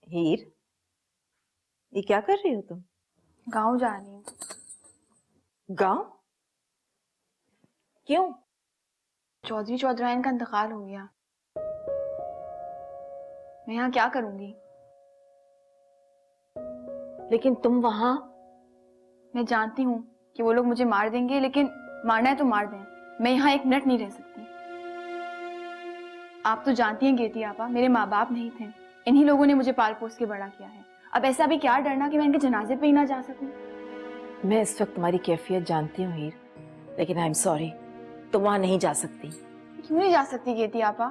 हीर, ये क्या कर रही हो तुम? गांव जा रही हूँ। गांव? क्यों? चौधरी चौधराइन का इंतकाल हो गया। मैं यहाँ क्या करूंगी? लेकिन तुम वहां। मैं जानती हूँ कि वो लोग मुझे मार देंगे, लेकिन मारना है तो मार दें। मैं यहाँ एक मिनट नहीं रह सकती। आप तो जानती हैं गेती आपा, मेरे माँ बाप नहीं थे। इन्हीं लोगों ने मुझे पाल पोस के बड़ा किया है। अब ऐसा भी क्या डरना कि मैं इनके जनाजे पे ही ना जा सकूं। मैं इस वक्त तुम्हारी कैफियत जानती हूँ हीर, लेकिन आई एम सॉरी, तुम वहां नहीं जा सकती। क्यों नहीं जा सकती गेती आपा?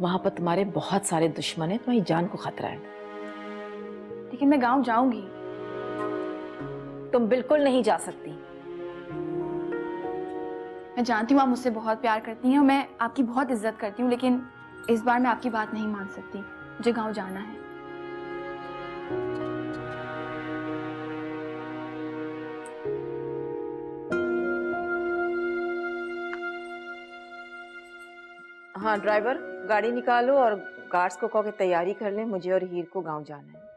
वहां पर तुम्हारे बहुत सारे दुश्मन हैं, तुम्हारी जान को खतरा है। लेकिन मैं गाँव जाऊंगी। तुम बिल्कुल नहीं जा सकती। मैं जानती हूँ आप मुझसे बहुत प्यार करती हैं और मैं आपकी बहुत इज्जत करती हूँ, लेकिन इस बार मैं आपकी बात नहीं मान सकती। मुझे गाँव जाना है। हाँ ड्राइवर, गाड़ी निकालो और गार्ड्स को कहो कि तैयारी कर लें, मुझे और हीर को गांव जाना है।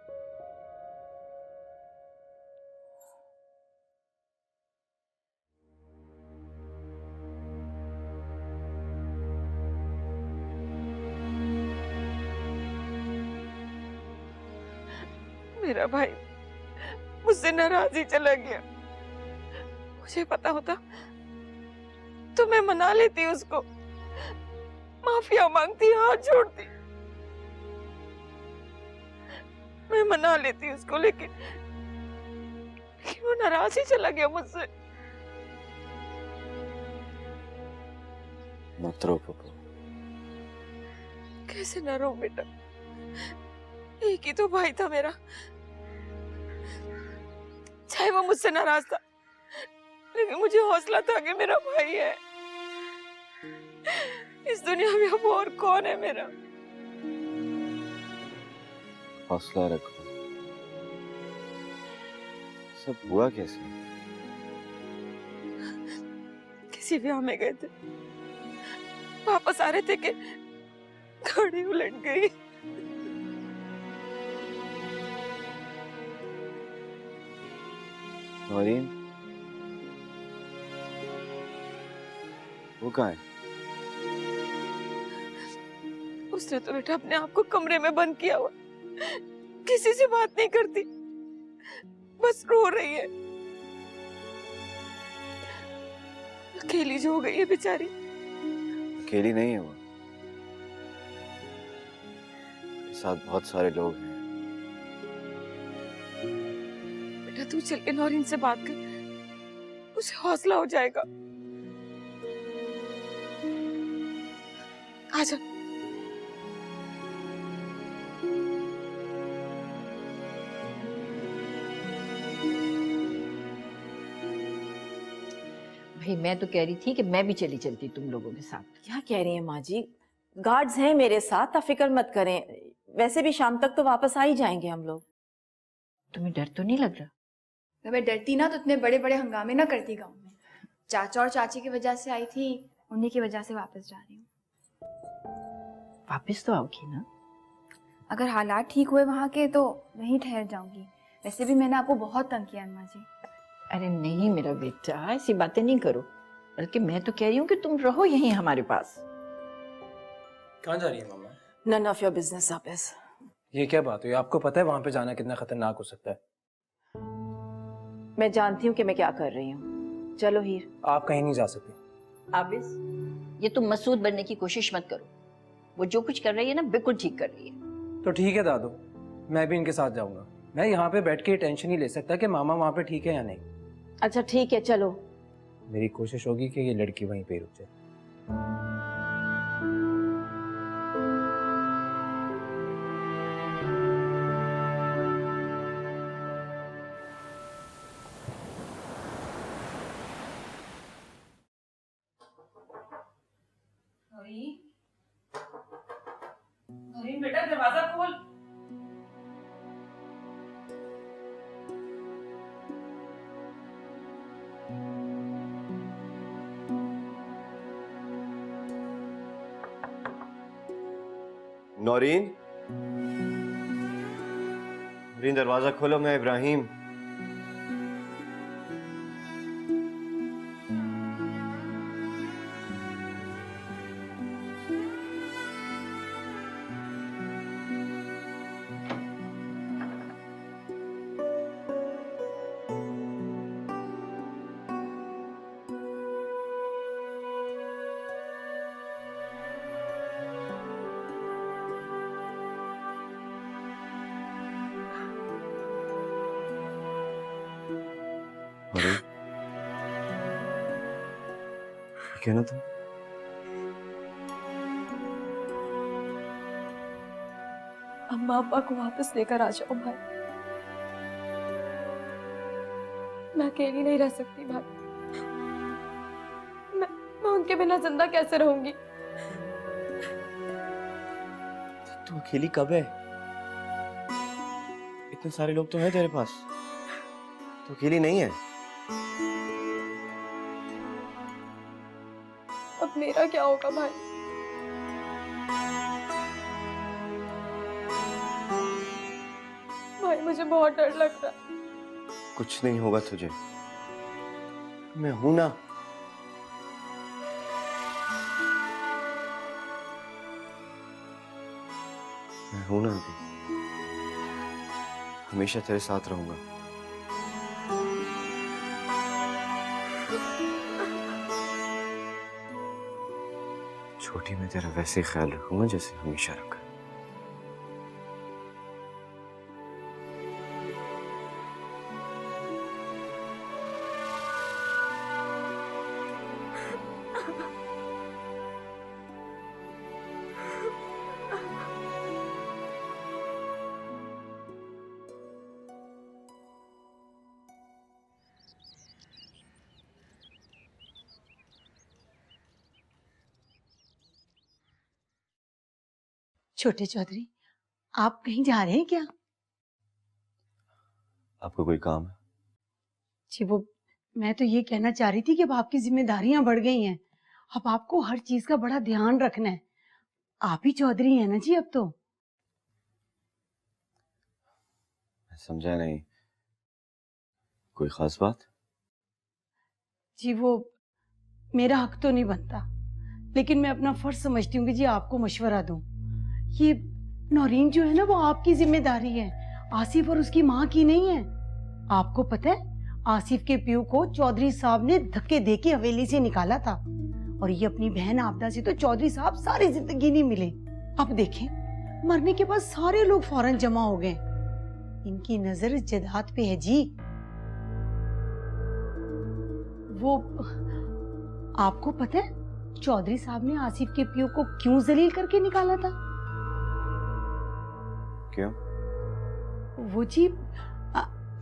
मेरा भाई मुझसे नाराज ही चला गया। मुझे पता होता तो मैं मना लेती उसको, माफिया मांगती, हाथ जोड़ती, मैं मना लेती उसको, लेकिन वो नाराज ही चला गया मुझसे। मत रो पप्पू। कैसे न रो बेटा, एक ही तो भाई था मेरा। चाहे वो मुझसे नाराज था, लेकिन मुझे हौसला था कि मेरा भाई है। इस दुनिया में अब और कौन है मेरा? हौसला रखो। सब हुआ कैसे? किसी ब्याह में गए थे, वापस आ रहे थे कि गाड़ी उलट गई। नौरीन, वो कहाँ है? उसने तो बेटा अपने आप को कमरे में बंद किया हुआ, किसी से बात नहीं करती, बस रो रही है। अकेली जो हो गई है बेचारी। अकेली नहीं है वो, उसके साथ बहुत सारे लोग हैं। बेटा तू चल के नौरीन से बात कर, उसे हौसला हो जाएगा। आजा। भाई मैं तो कह रही थी कि मैं भी चली चलती तुम लोगों के साथ। क्या कह रही हैं माँ जी? गार्ड्स हैं मेरे साथ, आप फिक्र मत करें। वैसे भी शाम तक तो वापस आ ही जाएंगे हम लोग। तुम्हें डर तो नहीं लग रहा? अगर मैं डरती ना तो इतने बड़े बड़े हंगामे ना करती गाँव में। चाचा और चाची की वजह से आई थी, उन्हीं की वजह से वापस जा रही हूँ। वापस तो आओगी ना? अगर हालात ठीक हुए वहाँ के तो वहीं ठहर जाऊंगी। वैसे भी मैंने आपको बहुत तंग किया अम्मा जी। अरे नहीं मेरा बेटा, ऐसी बातें नहीं करो। बल्कि मैं तो कह रही हूँ कि तुम रहो यहीं हमारे पास। कहाँ जा रही है मामा? नन ऑफ योर बिजनेस वापस। ये क्या बात हुई? आपको पता है वहां पे जाना कितना खतरनाक हो सकता है। मैं जानती हूँ कि मैं क्या कर रही हूँ। चलो हीर। आप कहीं नहीं जा सकती। आबिस, ये तुम मसूद बनने की कोशिश मत करो। वो जो कुछ कर रही है ना, बिल्कुल ठीक कर रही है। तो ठीक है दादू, मैं भी इनके साथ जाऊंगा। मैं यहाँ पे बैठ के टेंशन नहीं ले सकता कि मामा वहां पे ठीक है या नहीं। अच्छा ठीक है, चलो। मेरी कोशिश होगी कि ये लड़की वहीं पे रुक जाए। बेटा दरवाजा खोल। नौरीन, नौरीन दरवाजा खोलो, मैं इब्राहिम। नौरीन, ठीक है ना तुम? अम्मा अब्बा को वापस लेकर आ जाओ भाई। मैं अकेली नहीं रह सकती भाई। मैं उनके बिना जिंदा कैसे रहूंगी? तू अकेली कब है? इतने सारे लोग तो हैं तेरे पास, तू अकेली नहीं है। अब मेरा क्या होगा भाई? भाई मुझे बहुत डर लग रहा है। कुछ नहीं होगा तुझे, मैं हूं ना। मैं हूं ना अभी, हमेशा तेरे साथ रहूंगा। छोटी में तेरा वैसे ही ख्याल रखूंगा जैसे हमेशा रखा। छोटे चौधरी, आप कहीं जा रहे हैं क्या? आपको कोई काम है? जी वो, मैं तो ये कहना चाह रही थी कि अब आपकी जिम्मेदारियां बढ़ गई हैं। अब आपको हर चीज का बड़ा ध्यान रखना है। आप ही चौधरी हैं ना जी अब तो। मैं समझा नहीं, कोई खास बात? जी वो, मेरा हक तो नहीं बनता, लेकिन मैं अपना फर्ज समझती हूँ कि जी आपको मशवरा दूं। ये नौरीन जो है ना, वो आपकी जिम्मेदारी है, आसिफ और उसकी माँ की नहीं है। आपको पता है, आसिफ के पीयू को चौधरी साहब ने धक्के दे के हवेली से निकाला था, और ये अपनी बहन आपदा से तो चौधरी साहब सारी जिंदगी नहीं मिले। अब देखें, मरने के बाद सारे लोग फौरन जमा हो गए। इनकी नजर इस जायदाद पे है जी। वो, आपको पता है चौधरी साहब ने आसिफ के पीयू को क्यों जलील करके निकाला था? क्यों? वो जी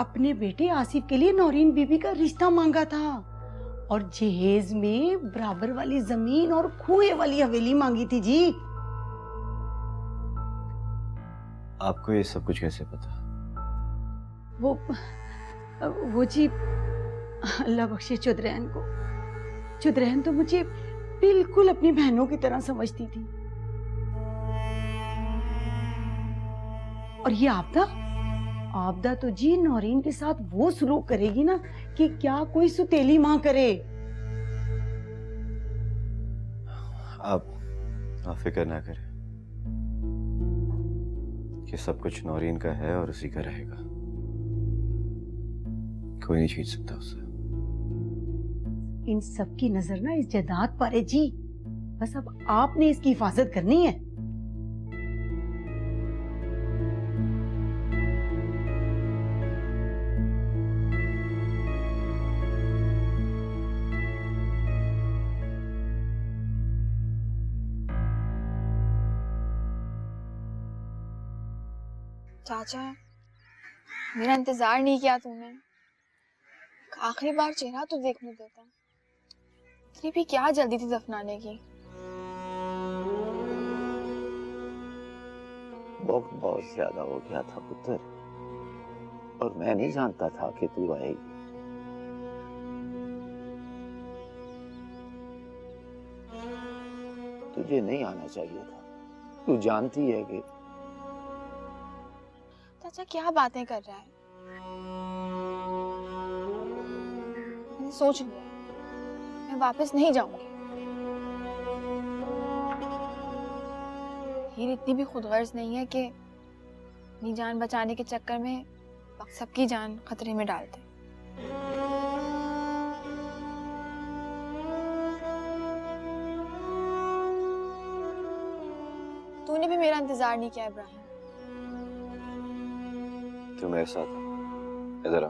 अपने बेटे आसिफ के लिए नौरीन बीबी का रिश्ता मांगा था, और जहेज में बराबर वाली जमीन और कुएं वाली हवेली मांगी थी जी। आपको ये सब कुछ कैसे पता? वो जी, अल्लाह बख्शे चुदरैन को। चुदरैन तो मुझे बिल्कुल अपनी बहनों की तरह समझती थी। और ये आपदा तो जी नौरीन के साथ वो सलूक करेगी ना कि क्या कोई सुतेली माँ करे। आप फिक्र ना करें, कि सब कुछ नौरीन का है और उसी का रहेगा। कोई नहीं छीन सकता उससे। इन सब की नजर ना इस जायदाद पर है जी, बस अब आपने इसकी हिफाजत करनी है। चाचा, मेरा इंतजार नहीं किया तूने। एक आखिरी बार चेहरा तो देखने देता। इतनी भी क्या जल्दी थी दफनाने की? वक्त बहुत ज्यादा हो गया था पुत्र, और मैं नहीं जानता था कि तू आएगी। तुझे नहीं आना चाहिए था। तू जानती है कि चाचा क्या बातें कर रहा है? मैंने सोच लिया, मैं वापस नहीं जाऊंगी। हीर इतनी भी खुदगर्ज नहीं है कि अपनी जान बचाने के चक्कर में सबकी जान खतरे में डाल दे। तूने भी मेरा इंतजार नहीं किया इब्राहिम। तू मेरे साथ आ। इधर आ।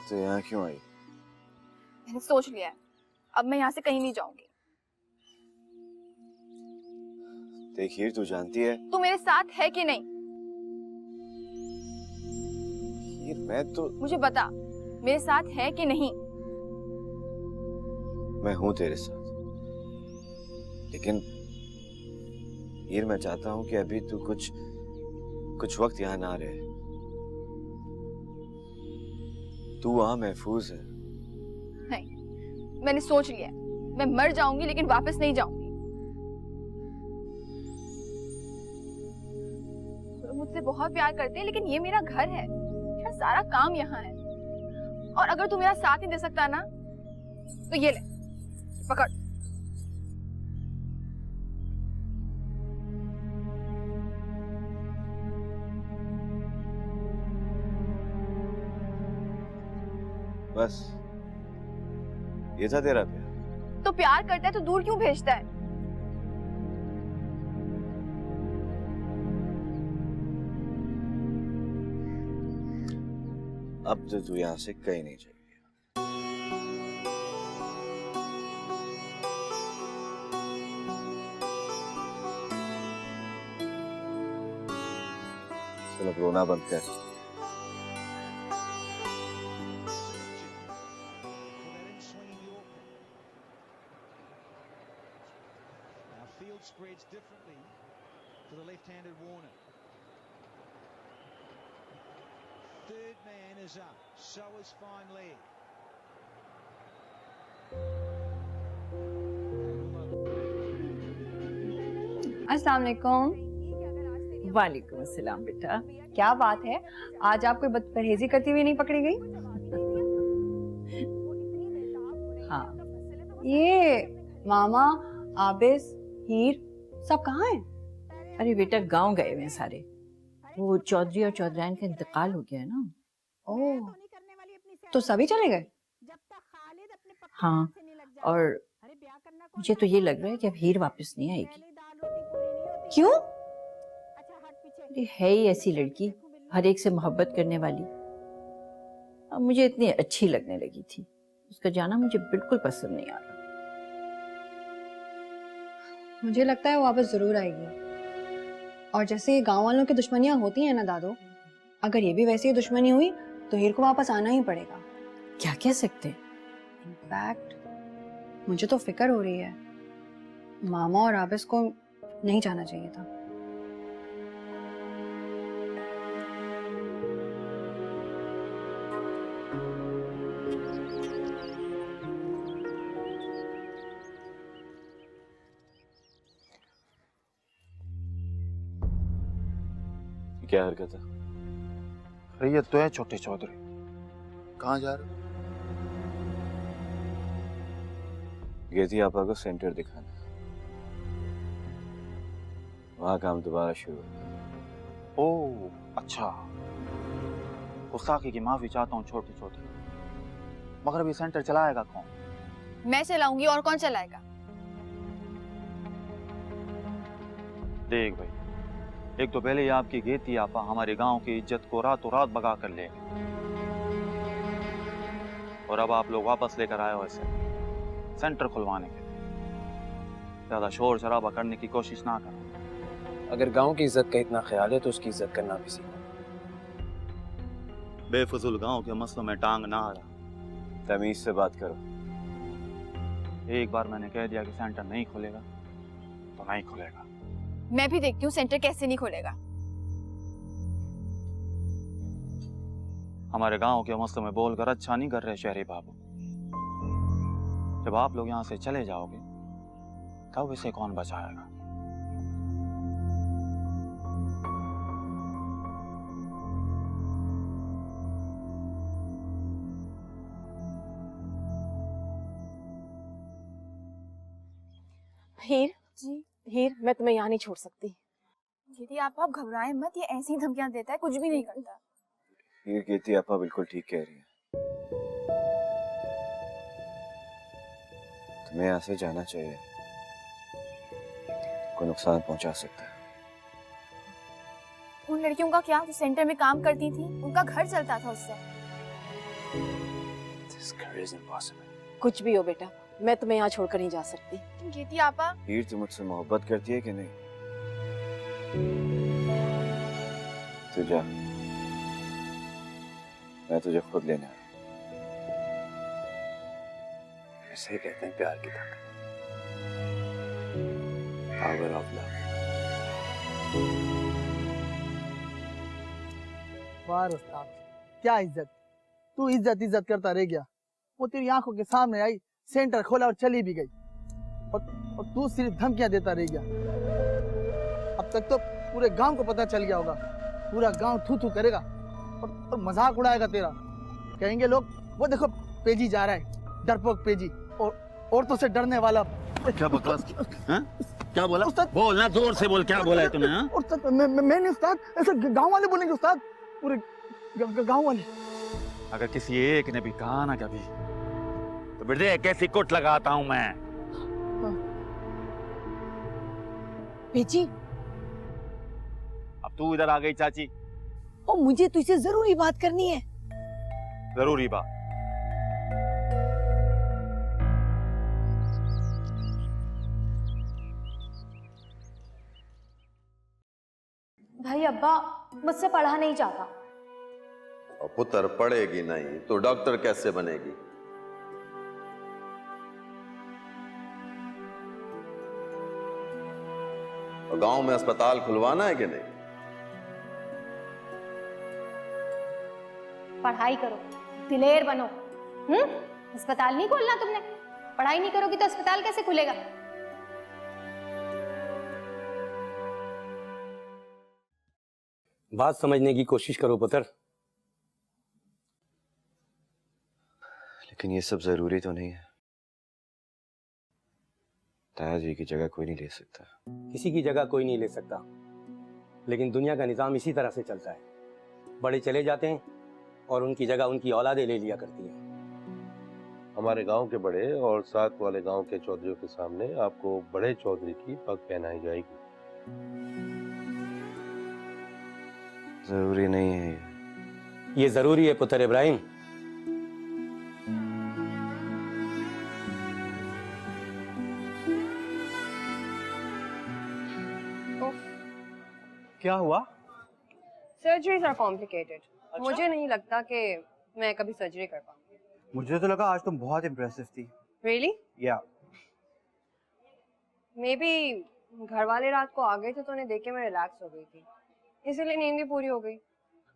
तो यहाँ क्यों आई? मैंने सोच लिया है, अब मैं यहाँ से कहीं नहीं जाऊंगी। देखिए तू जानती है तू मेरे साथ है कि नहीं? हीर, मैं तो मुझे बता, मेरे साथ है कि नहीं? मैं हूं तेरे साथ, लेकिन हीर मैं चाहता हूं कि अभी तू कुछ वक्त यहाँ ना रहे। तू वहां महफूज है। नहीं, मैंने सोच लिया है, मैं मर जाऊंगी लेकिन वापस नहीं जाऊंगी। तुम मुझसे बहुत प्यार करते हैं, लेकिन ये मेरा घर है, मेरा सारा काम यहाँ है। और अगर तू मेरा साथ नहीं दे सकता ना, तो ये ले, पकड़। बस ये था तेरा प्यार? तो प्यार करता है तो दूर क्यों भेजता है? अब तो तू यहाँ से कहीं नहीं जाएगी। चल अब रोना बंद कर। Spreads differently to the left-handed Warner. Third man is up. So is fine leg. अस्सलाम वालेकुम। वालेकुम अस्सलाम बेटा। क्या बात है, आज आप कोई बदपरहेजी करती हुई नहीं पकड़ी गई? हाँ, ये मामा, आबिस, हीर सब कहाँ हैं? अरे बेटा गांव गए हुए हैं सारे। वो चौधरी और चौधराइन का इंतकाल हो गया है ना। ओह, तो सभी चले गए? हाँ, और मुझे तो ये लग रहा है कि अब हीर वापस नहीं आएगी। क्यों? अरे है ही ऐसी लड़की, हर एक से मोहब्बत करने वाली। अब मुझे इतनी अच्छी लगने लगी थी, उसका जाना मुझे बिल्कुल पसंद नहीं आ रहा। मुझे लगता है वो वापस जरूर आएगी। और जैसे ये गांव वालों की दुश्मनियां होती हैं ना दादो, अगर ये भी वैसी ही दुश्मनी हुई तो हीर को वापस आना ही पड़ेगा। क्या कह सकते? इनफैक्ट मुझे तो फिक्र हो रही है, मामा और आबिस को नहीं जाना चाहिए था। क्या हरकत है? रैयत तो है छोटे चौधरी। कहाँ जा रहे हो? गई थी आपा को सेंटर दिखाने, वहाँ काम दोबारा शुरू हो। ओह अच्छा, गुस्ताखी की माफी चाहता हूँ छोटे चौधरी, मगर अभी सेंटर चलाएगा कौन? मैं चलाऊंगी, और कौन चलाएगा? देख भाई, एक तो पहले ही आपकी गेती आपा हमारे गांव की इज्जत को रातों रात भगा कर ले, और अब आप लोग वापस लेकर आए हो ऐसे सेंटर खुलवाने के लिए। ज्यादा शोर शराबा करने की कोशिश ना करो। अगर गांव की इज्जत का इतना ख्याल है तो उसकी इज्जत करना भी सीखो। बेफजूल गांव के मसलों में टांग ना आ रहा। तमीज से बात करो। एक बार मैंने कह दिया कि सेंटर नहीं खुलेगा तो नहीं खुलेगा। मैं भी देखती हूँ सेंटर कैसे नहीं खोलेगा। हमारे गांव के मसलों में बोलकर अच्छा नहीं कर रहे शहरी बाबू। जब आप लोग यहाँ से चले जाओगे तब इसे कौन बचाएगा? हीर जी हीर, मैं तुम्हें यहाँ नहीं छोड़ सकती। दीदी आप घबराएं मत, ये ऐसी ही धमकियां देता है, कुछ भी नहीं करता। ये कीर्ति आपा बिल्कुल ठीक कह रही है। तुम्हें यहाँ से जाना चाहिए, को नुकसान पहुंचा सकता है। उन लड़कियों का क्या जो सेंटर में काम करती थी? उनका घर चलता था उससे। This career is impossible. कुछ भी हो बेटा, मैं तुम्हें यहाँ छोड़कर नहीं जा सकती। गीती आपा, हीर, तू मुझसे मोहब्बत करती है कि नहीं? तू जा, मैं तुझे खुद लेने आया। ऐसे ही कहते हैं प्यार की ताकत, पावर ऑफ लव। वाह उस्ताद, क्या इज्जत। तू इज्जत इज्जत करता रह गया। वो तेरी आंखों के सामने आई, सेंटर खोला और चली भी गई, और तू सिर्फ धमकियां देता रह गया। अब तक तो पूरे गांव को पता चल गया होगा। पूरा गांव थू थू करेगा और मजाक उड़ाएगा तेरा। कहेंगे लोग, वो देखो पेजी जा रहा है, डरपोक पेजी, और औरतों से डरने वाला। क्या बकवास, हाँ? क्या बोला उस्ताद? बोल ना, जोर से बोल, क्या बोला है तूने? हाँ? उस्ताद, मैंने उस्ताद, ऐसे गांव वाले बोलेंगे उस्ताद, पूरे गांव वाले। अगर किसी एक ने भी कहा ना कभी, तो बेटे कैसी कुट लगाता हूं मैं। पेची, अब तू इधर आ गई चाची। ओ मुझे तुझसे जरूरी बात करनी है। जरूरी बात? भाई अब्बा मुझसे पढ़ा नहीं जाता। और पुत्र पढ़ेगी नहीं तो डॉक्टर कैसे बनेगी? और गांव में अस्पताल खुलवाना है कि नहीं? पढ़ाई करो, दिलेर बनो। अस्पताल नहीं खोलना तुमने? पढ़ाई नहीं करोगी तो अस्पताल कैसे खुलेगा? बात समझने की कोशिश करो पुत्र। लेकिन ये सब जरूरी तो नहीं है। ताया जी की जगह कोई नहीं ले सकता। किसी की जगह कोई नहीं ले सकता, लेकिन दुनिया का निजाम इसी तरह से चलता है। बड़े चले जाते हैं और उनकी जगह उनकी औलादें ले लिया करती हैं। हमारे गांव के बड़े और साथ वाले गांव के चौधरियों के सामने आपको बड़े चौधरी की पग पहनाई जाएगी। जरूरी नहीं है ये जरूरी है पुत्र इब्राहिम। क्या हुआ? Surgeries are complicated. मुझे नहीं लगता कि मैं कभी सर्जरी कर पाऊंगी। मुझे तो लगा आज तुम बहुत इम्प्रेसिव थी। रियली? या मे बी घर वाले रात को आ गए थे तो उन्हें देख के मैं रिलैक्स हो गई थी, इसीलिए नींद भी पूरी हो गई।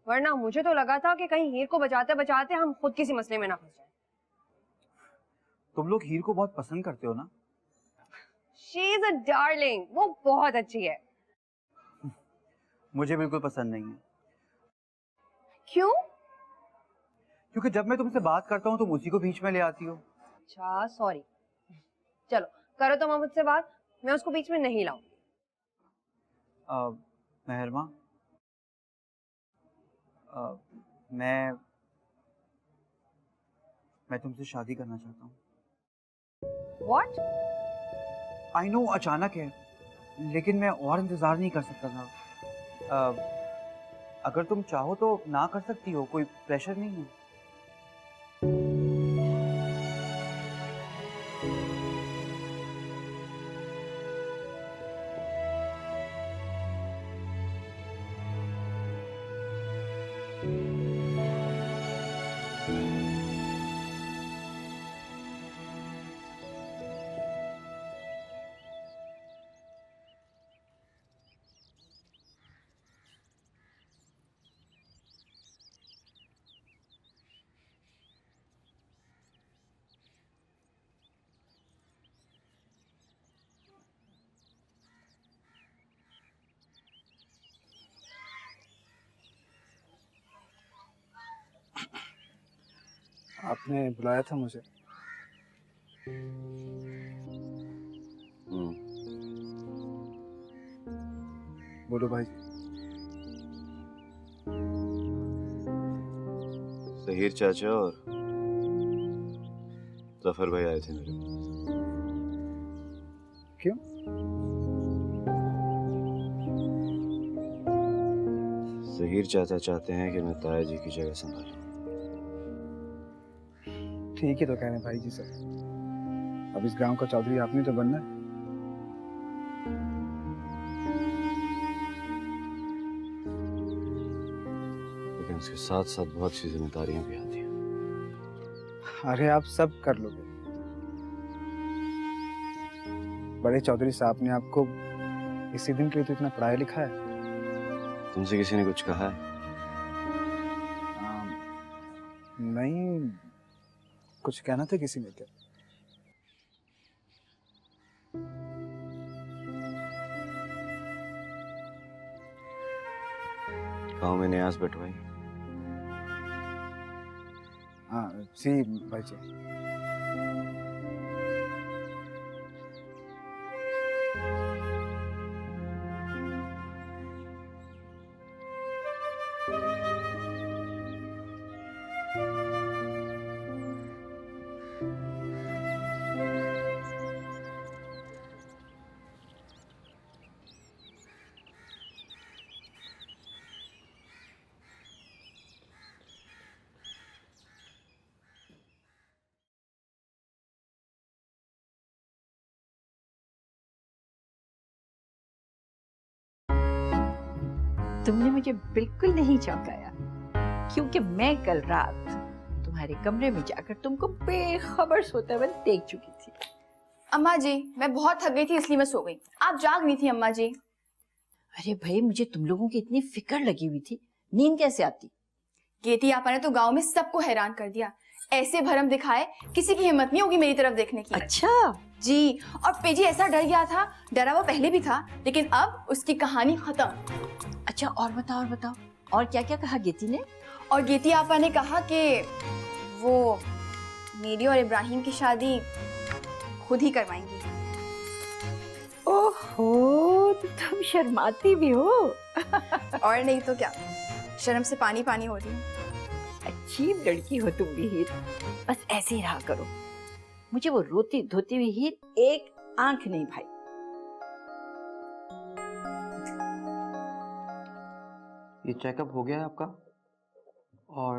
वरना मुझे तो लगा था कि कहीं हीर को बचाते बचाते हम खुद किसी मसले में ना फंस जाए। तुम लोग हीर को बहुत पसंद करते हो ना? शी इज अ डार्लिंग, वो बहुत अच्छी है। मुझे बिल्कुल पसंद नहीं है। क्यों? क्योंकि जब मैं तुमसे बात करता हूँ तुम उसी को बीच में ले आती हो। अच्छा सॉरी। चलो करो तुम मुझसे बात, मैं उसको बीच में नहीं लाऊंगी। मेहरमा, मैं तुमसे शादी करना चाहता हूँ। What? आई नो अचानक है, लेकिन मैं और इंतजार नहीं कर सकता था। अगर तुम चाहो तो ना कर सकती हो, कोई प्रेशर नहीं है। आपने बुलाया था मुझे। बोलो भाई। जहीर चाचा और जफर भाई आए थे मेरे। क्यों? जहीर चाचा चाहते हैं कि मैं ताया जी की जगह संभालूं। ठीक ही तो कह रहे हैं भाई जी सब। अब इस गांव का चौधरी आपने तो बनना है। लेकिन उसके साथ साथ बहुत सी जिम्मेदारियां भी आती हैं। अरे आप सब कर लोगे। बड़े चौधरी साहब ने आपको इसी दिन के लिए तो इतना पढ़ाया लिखा है। तुमसे किसी ने कुछ कहा है? नहीं, कुछ कहना था किसी ने क्या? गाँव में न्यास बैठवाई। हाँ जी भाई जी। तुमने मुझे बिल्कुल नहीं चौंकाया, क्योंकि मैं कल रात तुम्हारे कमरे में जाकर तुमको बेखबर सोते हुए देख चुकी थी। अम्मा जी, मैं बहुत थक गई थी इसलिए मैं सो गई। आप जाग नहीं थी अम्मा जी। अरे भाई, मुझे तुम लोगों की इतनी फिक्र लगी हुई थी, नींद कैसे आती? गेती आपा ने तो गांव में सबको हैरान कर दिया। ऐसे भरम दिखाए किसी की हिम्मत नहीं होगी मेरी तरफ देखने की। अच्छा जी, और पेजी ऐसा डर गया था, डरा वो पहले भी था, लेकिन अब उसकी कहानी खत्म। अच्छा, और बताओ और क्या क्या कहा गेती ने? और गेती आपा ने कहा कि वो मेरी और इब्राहिम की शादी खुद ही करवाएंगी। ओहो, तुम शर्माती भी हो। और नहीं तो क्या, शर्म से पानी पानी हो रही है। अच्छी लड़की हो तुम भी हीर, बस ऐसे ही रहा करो। मुझे वो रोती धोती हुई हीर एक आंख नहीं भाई। ये चेकअप हो गया है आपका, और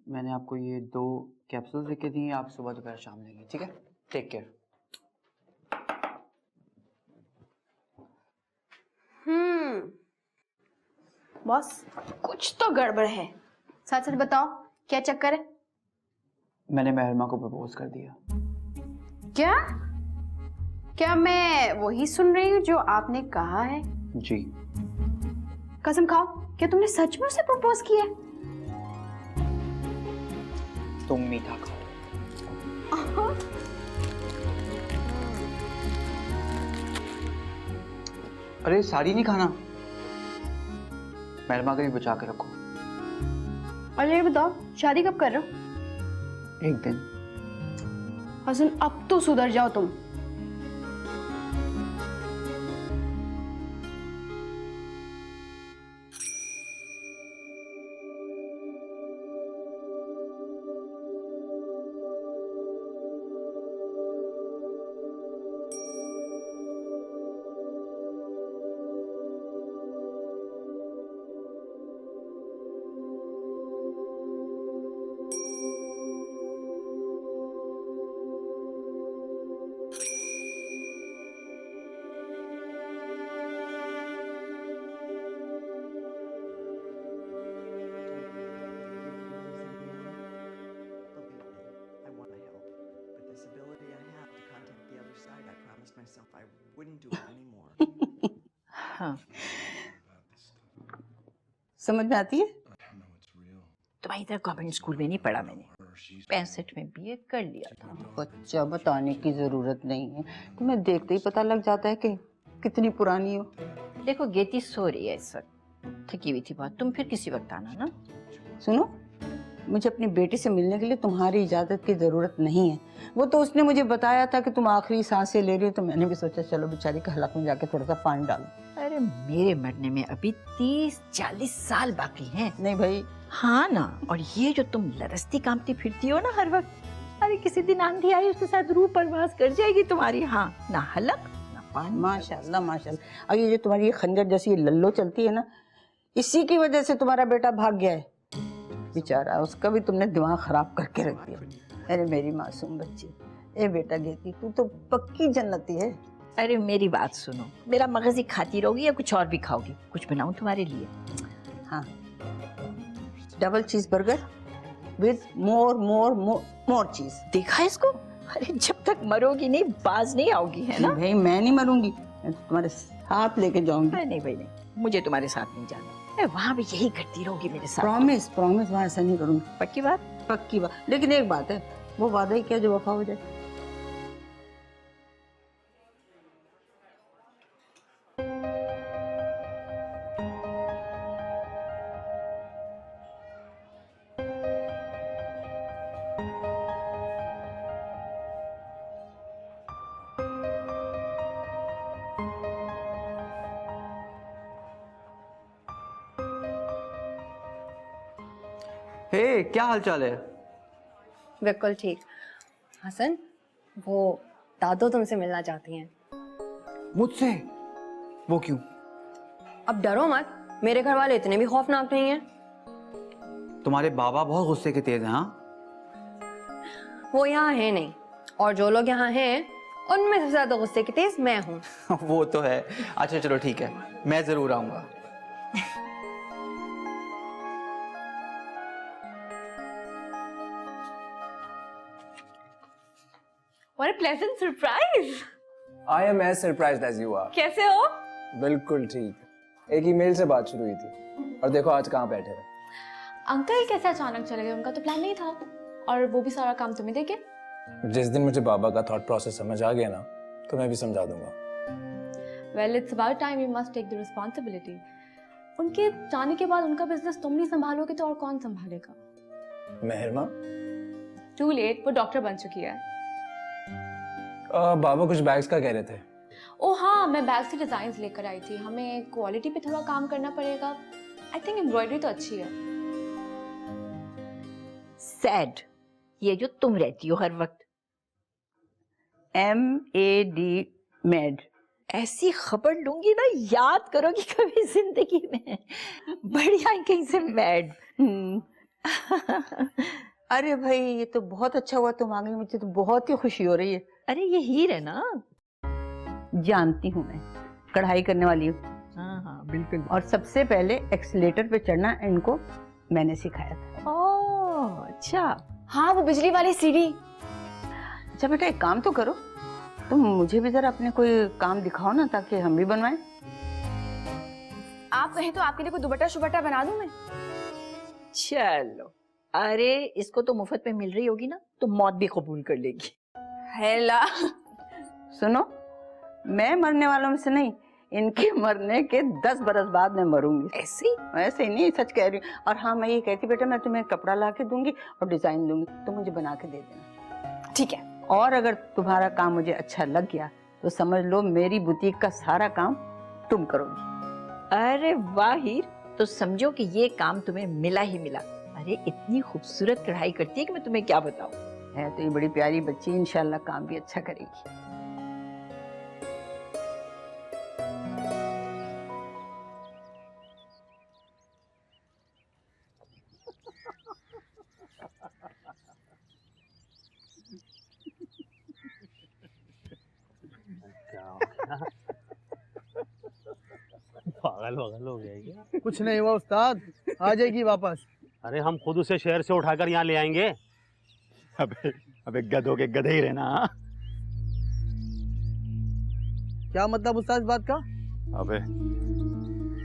मैंने आपको ये 2 कैप्सूल्स लिख के दिए। आप सुबह दोपहर शाम लेंगे, ठीक है? Take care. बॉस, कुछ तो गड़बड़ है। सच सच बताओ, क्या चक्कर है? मैंने महरमा को प्रपोज कर दिया। क्या क्या मैं वही सुन रही हूँ जो आपने कहा है? जी। कसम खाओ, क्या तुमने सच में उसे प्रपोज किया? तुम मीठा खाओ। अरे साड़ी नहीं खाना, महरमा के लिए बचा के रखो। और ये बताओ, शादी कब कर रहे हो? एक दिन। हसन, अब तो सुधर जाओ तुम। हाँ, समझ में आती है? तुम्हारी तरह गवर्नमेंट स्कूल में नहीं पढ़ा मैंने, 65 में बीए कर लिया था। बच्चा, बताने की जरूरत नहीं है, तुम्हें देखते ही पता लग जाता है कि कितनी पुरानी हो। देखो गेती सो रही है इस वक्त, थकी हुई थी बहुत। तुम फिर किसी वक्त आना ना। सुनो, मुझे अपनी बेटी से मिलने के लिए तुम्हारी इजाज़त की ज़रूरत नहीं है। वो तो उसने मुझे बताया था कि तुम आखिरी सांसें ले रही हो, तो मैंने भी सोचा चलो बेचारी के हलक में जाके थोड़ा सा पानी डालूं। अरे मेरे मरने में अभी 30-40 साल बाकी हैं। नहीं भाई। हाँ ना, और ये जो तुम लरसती कामती फिरती हो ना हर वक्त, अरे किसी दिन आंधी आई उसके साथ रूह परवास कर जाएगी तुम्हारी। हाँ, ना हलक ना पानी। माशाल्लाह माशाल्लाह। और ये जो तुम्हारी ये खंजर जैसी लल्लो चलती है ना, इसी की वजह से तुम्हारा बेटा भाग गया है बेचारा, उसका भी तुमने दिमाग खराब करके रख दिया। अरे मेरी मासूम बच्ची, ए बेटा गेती, तू तो पक्की जन्नती है। अरे मेरी बात सुनो, मेरा मगज ही खाती रहोगी या कुछ और भी खाओगी? कुछ बनाऊं तुम्हारे लिए? हाँ, डबल चीज बर्गर विद मोर चीज। देखा इसको? अरे जब तक मरोगी नहीं बाज नहीं आओगी, है ना? भाई मैं नहीं मरूंगी, मैं तो तुम्हारे साथ लेके जाऊंगी। नहीं भाई नहीं, मुझे तुम्हारे साथ नहीं जाना। वहाँ भी यही करती रहोगी मेरे साथ। प्रॉमिस वहाँ ऐसा नहीं करूंगी। पक्की बात? पक्की बात। लेकिन एक बात है, वो वादा ही क्या जो वफा हो जाए। हे, क्या हाल चाल है? बिल्कुल ठीक। हसन, वो दादो तुमसे मिलना चाहती हैं। मुझसे? वो क्यों? अब डरो मत, मेरे घर वाले इतने भी खौफनाक नहीं हैं। तुम्हारे बाबा बहुत गुस्से के तेज हैं। हाँ, वो यहाँ है नहीं, और जो लोग यहाँ हैं उनमें सबसे ज्यादा गुस्से की तेज मैं हूँ। वो तो है। अच्छा चलो ठीक है, मैं जरूर आऊंगा। What a pleasant surprise! I am as surprised as you are. कैसे हो? बिल्कुल ठीक। एक ईमेल से बात शुरू हुई थी और देखो आज कहाँ बैठे हैं। अंकल कैसे अचानक चले गए? उनका तो प्लान नहीं था, और वो भी सारा काम तुम्हें देके। जिस दिन मुझे बाबा का थॉट प्रोसेस समझ आ गया ना, तो मैं भी समझा दूंगा। Well, it's about time you must take the responsibility. उनके जाने के बाद उनका बिजनेस तुम नहीं संभालोगे तो और कौन संभालेगा? मेहरमा? Too late, वो डॉक्टर बन चुकी है। बाबा कुछ बैग्स का कह रहे थे। ओ हाँ, मैं बैग से डिजाइन लेकर आई थी। हमें क्वालिटी पे थोड़ा काम करना पड़ेगा। आई थिंक एम्ब्रॉयडरी तो अच्छी है। सैड, ये जो तुम रहती हो हर वक्त। MAD mad. ऐसी खबर लूंगी ना, याद करोगी कभी जिंदगी में। बढ़िया ही कहीं से मैड। अरे भाई ये तो बहुत अच्छा हुआ तुम आ गई, मुझे तो बहुत ही खुशी हो रही है। अरे ये हीर है ना? जानती हूँ मैं, कढ़ाई करने वाली हूँ। हाँ हाँ बिल्कुल। और सबसे पहले एक्सीलेटर पे चढ़ना इनको मैंने सिखाया था। ओह अच्छा। हाँ, वो बिजली वाली सीढ़ी। अच्छा बेटा एक काम तो करो, तुम मुझे भी जरा अपने कोई काम दिखाओ ना, ताकि हम भी बनवाएं। आप कहें तो आपके लिए कोई दुपट्टा शुपट्टा बना दूं मैं? चलो, अरे इसको तो मुफ्त में मिल रही होगी ना, तो मौत भी कबूल कर लेगी। हेला। सुनो, मैं मरने वालों में से नहीं, इनके मरने के 10 बरस बाद मैं मरूंगी। ऐसे ही नहीं, सच कह रही हूँ। और हाँ, मैं ये कहती बेटा, मैं तुम्हें कपड़ा ला के दूंगी और डिजाइन दूंगी, तो मुझे बना के दे देना। ठीक है। और अगर तुम्हारा काम मुझे अच्छा लग गया तो समझ लो मेरी बुटीक का सारा काम तुम करोगी। अरे वाह हीर, तो समझो कि ये काम तुम्हें मिला ही मिला। अरे इतनी खूबसूरत कढ़ाई करती है कि मैं तुम्हें क्या बताऊं। है तो ये बड़ी प्यारी बच्ची, इंशाल्लाह काम भी अच्छा करेगी। पागल हो गया क्या? कुछ नहीं हुआ उस्ताद, आ जाएगी वापस। अरे हम खुद उसे शहर से उठाकर यहाँ ले आएंगे। अबे गधों के गधे ही रहना। क्या मतलब उस्ताद इस बात का? अबे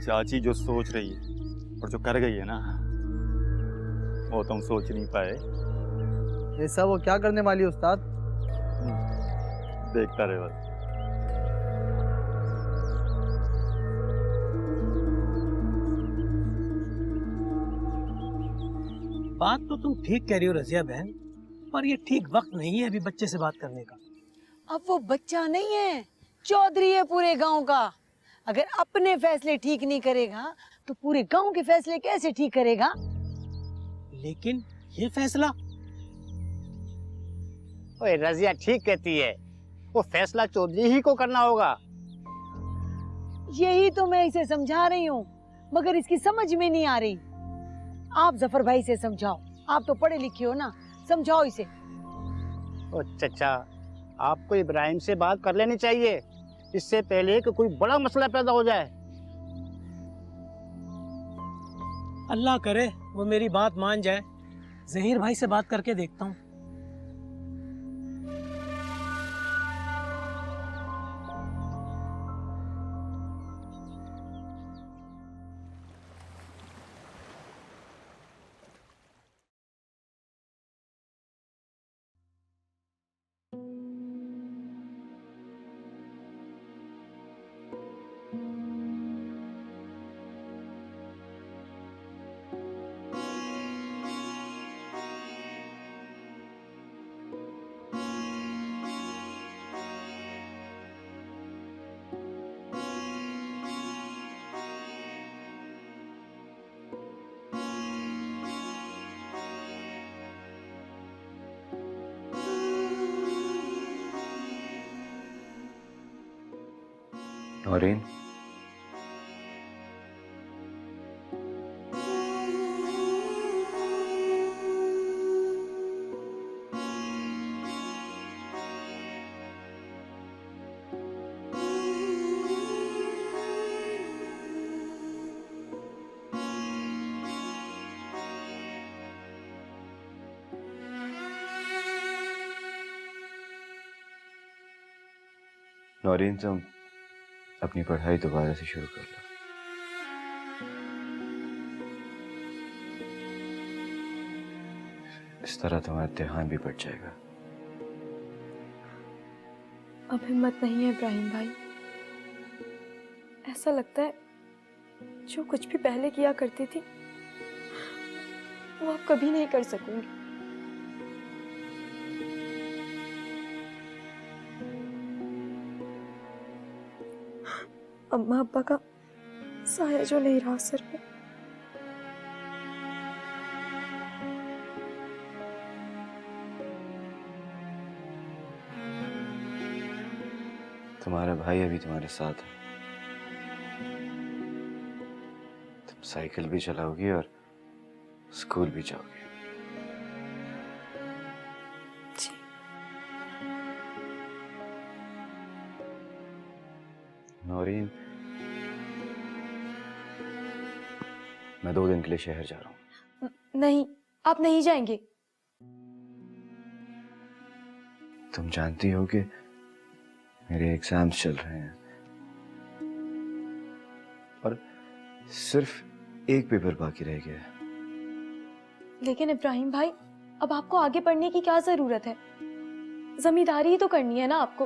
चाची जो सोच रही है और जो कर गई है ना, वो तुम सोच नहीं पाए। ऐसा वो क्या करने वाली है उस्ताद? देखता रहे बस। बात तो तुम ठीक कह रही हो रजिया बहन, पर ये ठीक वक्त नहीं है अभी बच्चे से बात करने का। अब वो बच्चा नहीं है, चौधरी है पूरे गांव का। अगर अपने फैसले ठीक नहीं करेगा तो पूरे गांव के फैसले कैसे ठीक करेगा? लेकिन ये फैसला, ओए रजिया ठीक कहती है, वो फैसला चौधरी ही को करना होगा। यही तो मैं इसे समझा रही हूँ, मगर इसकी समझ में नहीं आ रही। आप जफर भाई से समझाओ, आप तो पढ़े लिखे हो ना, समझाओ इसे। ओ चचा, आपको इब्राहिम से बात कर लेनी चाहिए, इससे पहले कि कोई बड़ा मसला पैदा हो जाए। अल्लाह करे वो मेरी बात मान जाए। जहीर भाई से बात करके देखता हूँ। नौरीन, नौरीन तुम अपनी पढ़ाई दोबारा से शुरू कर लो। इस तरह तुम्हारा ध्यान भी बढ़ जाएगा। अब हिम्मत नहीं है इब्राहिम भाई। ऐसा लगता है जो कुछ भी पहले किया करती थी वो अब कभी नहीं कर सकूंगी। अम्मा अब्बा का साया जो नहीं रहा सिर पे। तुम्हारा भाई अभी तुम्हारे साथ है। तुम साइकिल भी चलाओगी और स्कूल भी जाओगी। नौरीन, मैं 2 दिन के लिए शहर जा रहा हूँ। नहीं, आप नहीं जाएंगे। तुम जानती हो कि मेरे एग्जाम्स चल रहे हैं और सिर्फ एक पेपर बाकी रह गया है। लेकिन इब्राहिम भाई, अब आपको आगे पढ़ने की क्या जरूरत है? जमींदारी ही तो करनी है ना आपको।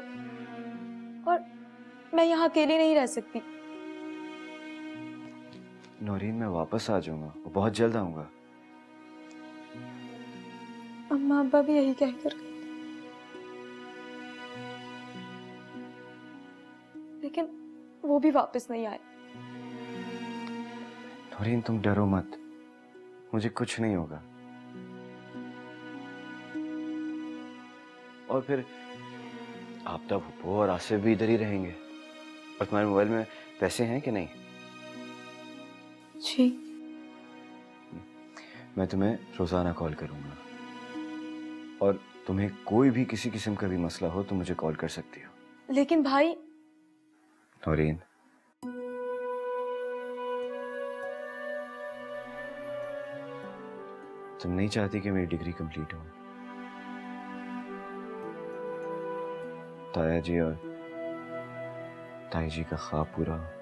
और मैं यहाँ अकेले नहीं रह सकती। नौरीन, मैं वापस आ जाऊंगा, वो बहुत जल्द आऊंगा। अम्मा अब्बा भी यही कहकर गए। लेकिन वो भी वापस नहीं आए। नौरीन, तुम डरो मत, मुझे कुछ नहीं होगा। और फिर आपदा भूपो और आसिफ भी इधर ही रहेंगे। और तुम्हारे मोबाइल में पैसे हैं कि नहीं? जी। मैं तुम्हें रोजाना कॉल करूंगा और तुम्हें कोई भी किसी किस्म का भी मसला हो तो मुझे कॉल कर सकती हो। लेकिन भाई। नौरीन, तुम नहीं चाहती कि मेरी डिग्री कंप्लीट हो? ताया जी और ताई जी का ख्वाब पूरा हो।